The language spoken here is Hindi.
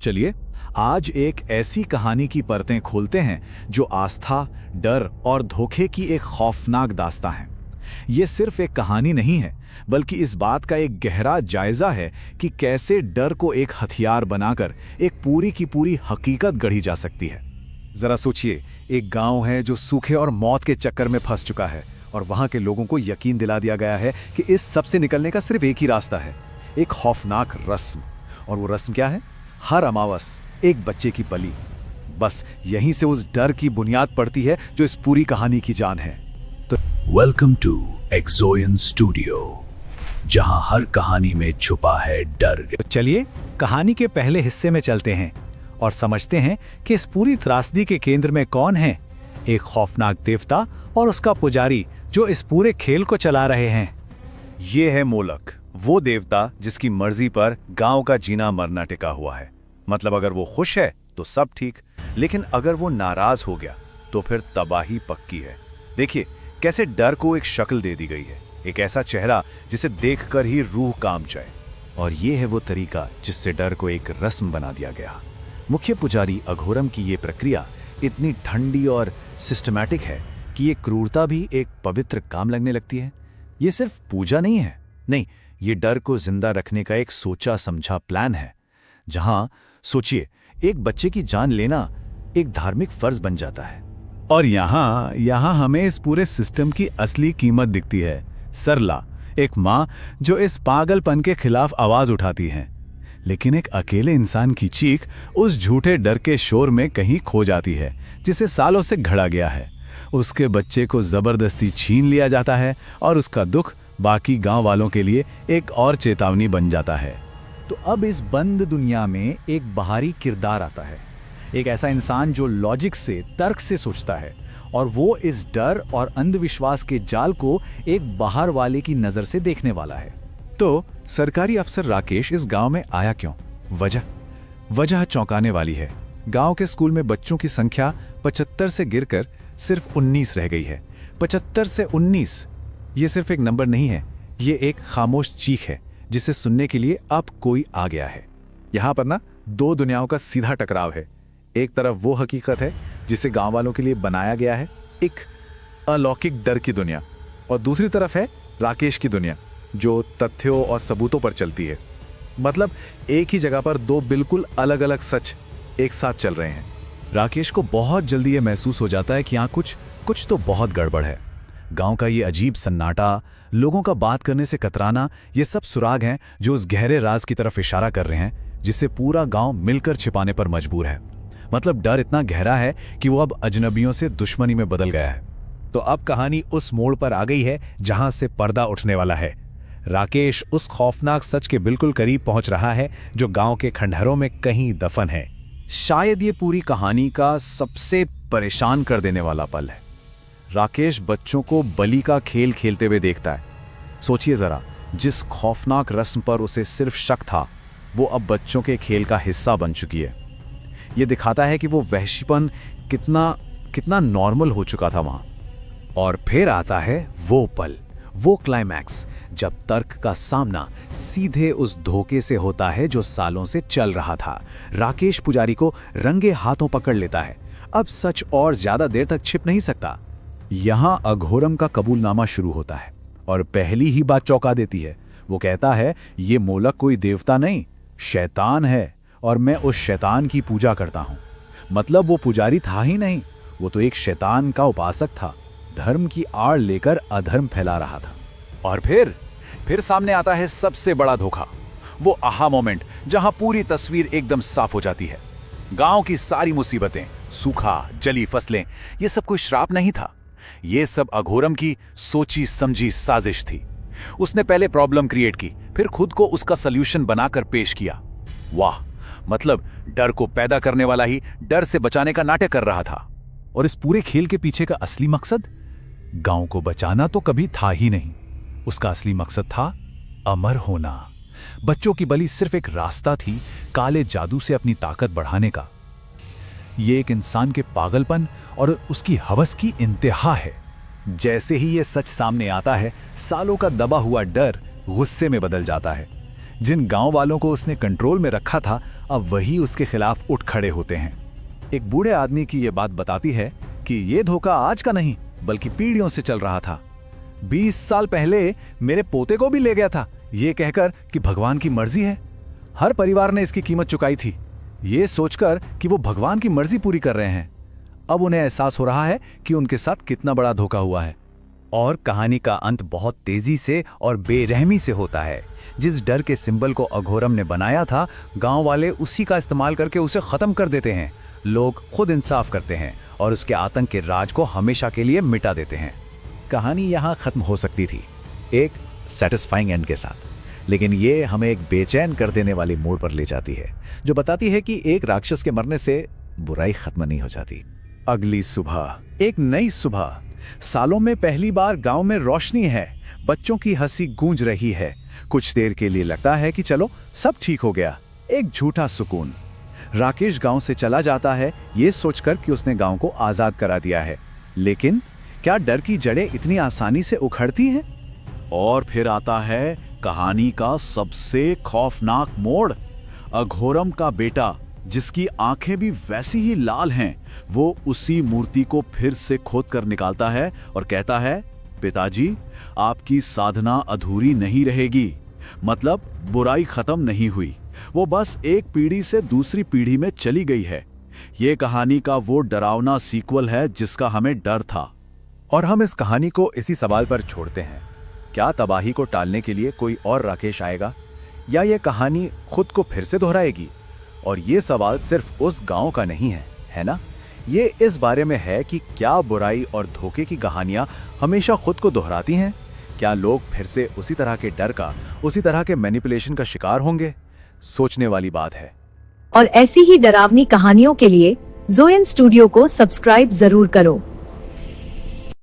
चलिए आज एक ऐसी कहानी की परतें खोलते हैं जो आस्था, डर और धोखे की एक खौफनाक दास्तां है। ये सिर्फ एक कहानी नहीं है, बल्कि इस बात का एक गहरा जायजा है कि कैसे डर को एक हथियार बनाकर एक पूरी की पूरी हकीकत गढ़ी जा सकती है। जरा सोचिए, एक गांव है जो सूखे और मौत के चक्कर में फंस चुका है और वहां के लोगों को यकीन दिला दिया गया है कि इस सब से निकलने का सिर्फ एक ही रास्ता है, एक खौफनाक रस्म। और वो रस्म क्या है? हर अमावस एक बच्चे की बलि। बस यहीं से उस डर की बुनियाद पड़ती है जो इस पूरी कहानी की जान है। तो वेलकम टू एक्सोयन स्टूडियो, जहां हर कहानी में छुपा है डर। तो चलिए कहानी के पहले हिस्से में चलते हैं और समझते हैं कि इस पूरी त्रासदी के केंद्र में कौन है। एक खौफनाक देवता और उसका पुजारी जो इस पूरे खेल को चला रहे हैं। ये है मोलक, वो देवता जिसकी मर्जी पर गांव का जीना मरना टिका हुआ है। मतलब अगर वो खुश है तो सब ठीक, लेकिन अगर वो नाराज हो गया तो फिर तबाही पक्की है। देखिए कैसे डर को एक शक्ल दे दी गई है, एक ऐसा चेहरा जिसे देखकर ही रूह कांप जाए। और ये है वो तरीका जिससे डर को एक रस्म बना दिया गया। मुख्य पुजारी अघोरम की ये प्रक्रिया इतनी ठंडी और सिस्टमैटिक है कि ये क्रूरता भी एक पवित्र काम लगने लगती है। ये सिर्फ पूजा नहीं है, नहीं, ये डर को जिंदा रखने का एक सोचा समझा प्लान है। जहां सोचिए, एक बच्चे की जान लेना एक धार्मिक फर्ज बन जाता है। और यहाँ हमें इस पूरे सिस्टम की असली कीमत दिखती है। सरला, एक माँ जो इस पागलपन के खिलाफ आवाज उठाती है, लेकिन एक अकेले इंसान की चीख उस झूठे डर के शोर में कहीं खो जाती है जिसे सालों से घड़ा गया है। उसके बच्चे को जबरदस्ती छीन लिया जाता है और उसका दुख बाकी गांव वालों के लिए एक और चेतावनी बन जाता है। तो अब इस बंद दुनिया में एक बाहरी किरदार आता है, एक ऐसा इंसान जो लॉजिक से, तर्क से सोचता है, और वो इस डर और अंधविश्वास के जाल को एक बाहर वाले की नजर से देखने वाला है। तो सरकारी अफसर राकेश इस गांव में आया क्यों? वजह चौंकाने वाली है। गांव के स्कूल में बच्चों की संख्या 75 से गिरकर सिर्फ 19 रह गई है। 75 से 19, ये सिर्फ एक नंबर नहीं है, ये एक खामोश चीख है जिसे सुनने के लिए अब कोई आ गया है। यहाँ पर ना दो दुनियाओं का सीधा टकराव है। एक तरफ वो हकीकत है जिसे गांव वालों के लिए बनाया गया है, एक अलौकिक डर की दुनिया, और दूसरी तरफ है राकेश की दुनिया जो तथ्यों और सबूतों पर चलती है। मतलब एक ही जगह पर दो बिल्कुल अलग अलग सच एक साथ चल रहे हैं। राकेश को बहुत जल्दी ये महसूस हो जाता है कि यहाँ कुछ तो बहुत गड़बड़ है। गांव का ये अजीब सन्नाटा, लोगों का बात करने से कतराना, ये सब सुराग हैं जो उस गहरे राज की तरफ इशारा कर रहे हैं जिसे पूरा गांव मिलकर छिपाने पर मजबूर है। मतलब डर इतना गहरा है कि वो अब अजनबियों से दुश्मनी में बदल गया है। तो अब कहानी उस मोड़ पर आ गई है जहां से पर्दा उठने वाला है। राकेश उस खौफनाक सच के बिल्कुल करीब पहुंच रहा है जो गांव के खंडहरों में कहीं दफन है। शायद ये पूरी कहानी का सबसे परेशान कर देने वाला पल है। राकेश बच्चों को बलि का खेल खेलते हुए देखता है। सोचिए जरा, जिस खौफनाक रस्म पर उसे सिर्फ शक था, वो अब बच्चों के खेल का हिस्सा बन चुकी है। ये दिखाता है कि वो वहशीपन कितना नॉर्मल हो चुका था वहां। और फिर आता है वो पल, वो क्लाइमैक्स, जब तर्क का सामना सीधे उस धोखे से होता है जो सालों से चल रहा था। राकेश पुजारी को रंगे हाथों पकड़ लेता है। अब सच और ज्यादा देर तक छिप नहीं सकता। यहां अघोरम का कबूलनामा शुरू होता है और पहली ही बात चौंका देती है। वो कहता है, ये मोलक कोई देवता नहीं, शैतान है, और मैं उस शैतान की पूजा करता हूं। मतलब वो पुजारी था ही नहीं, वो तो एक शैतान का उपासक था, धर्म की आड़ लेकर अधर्म फैला रहा था। और फिर सामने आता है सबसे बड़ा धोखा, वो आहा मोमेंट जहां पूरी तस्वीर एकदम साफ हो जाती है। गांव की सारी मुसीबतें, सूखा, जली फसलें, ये सब कोई श्राप नहीं था। ये सब अघोरम की सोची समझी साजिश थी। उसने पहले प्रॉब्लम क्रिएट की, फिर खुद को उसका सल्यूशन बनाकर पेश किया। वाह, मतलब डर को पैदा करने वाला ही डर से बचाने का नाटक कर रहा था। और इस पूरे खेल के पीछे का असली मकसद गांव को बचाना तो कभी था ही नहीं। उसका असली मकसद था अमर होना। बच्चों की बलि सिर्फ एक रास्ता थी काले जादू से अपनी ताकत बढ़ाने का। ये एक इंसान के पागलपन और उसकी हवस की इंतहा है। जैसे ही ये सच सामने आता है, सालों का दबा हुआ डर गुस्से में बदल जाता है। जिन गांव वालों को उसने कंट्रोल में रखा था, अब वही उसके खिलाफ उठ खड़े होते हैं। एक बूढ़े आदमी की ये बात बताती है कि ये धोखा आज का नहीं बल्कि पीढ़ियों से चल रहा था। 20 साल पहले मेरे पोते को भी ले गया था, ये कहकर कि भगवान की मर्जी है। हर परिवार ने इसकी कीमत चुकाई थी, ये सोचकर कि वो भगवान की मर्जी पूरी कर रहे हैं। अब उन्हें एहसास हो रहा है कि उनके साथ कितना बड़ा धोखा हुआ है। और कहानी का अंत बहुत तेजी से और बेरहमी से होता है। जिस डर के सिंबल को अघोरम ने बनाया था, गांव वाले उसी का इस्तेमाल करके उसे खत्म कर देते हैं। लोग खुद इंसाफ करते हैं और उसके आतंक के राज को हमेशा के लिए मिटा देते हैं। कहानी यहाँ खत्म हो सकती थी, एक सेटिस्फाइंग एंड के साथ, लेकिन ये हमें एक बेचैन कर देने वाली मोड़ पर ले जाती है, जो बताती है कि एक राक्षस के मरने से बुराई खत्म नहीं हो जाती। अगली सुबह, एक नई सुबह। सालों में पहली बार गांव में रोशनी है, बच्चों की हंसी गूंज रही है। कुछ देर के लिए लगता है कि चलो सब ठीक हो गया। एक झूठा सुकून। राकेश गांव से चला जाता है ये सोचकर कि उसने गांव को आजाद करा दिया है, लेकिन क्या डर की जड़ें इतनी आसानी से उखड़ती हैं? और फिर आता है कहानी का सबसे खौफनाक मोड़। अघोरम का बेटा, जिसकी आंखें भी वैसी ही लाल हैं, वो उसी मूर्ति को फिर से खोद कर निकालता है और कहता है, पिताजी, आपकी साधना अधूरी नहीं रहेगी। मतलब बुराई खत्म नहीं हुई, वो बस एक पीढ़ी से दूसरी पीढ़ी में चली गई है। ये कहानी का वो डरावना सीक्वल है जिसका हमें डर था। और हम इस कहानी को इसी सवाल पर छोड़ते हैं, क्या तबाही को टालने के लिए कोई और राकेश आएगा, या ये कहानी खुद को फिर से दोहराएगी? और ये सवाल सिर्फ उस गांव का नहीं है ना? ये इस बारे में है कि क्या बुराई और धोखे की कहानियां हमेशा खुद को दोहराती हैं? क्या लोग फिर से उसी तरह के डर का, उसी तरह के मैनिपुलेशन का शिकार होंगे? सोचने वाली बात है। और ऐसी ही डरावनी कहानियों के लिए ज़ोयन स्टूडियो को सब्सक्राइब जरूर करो।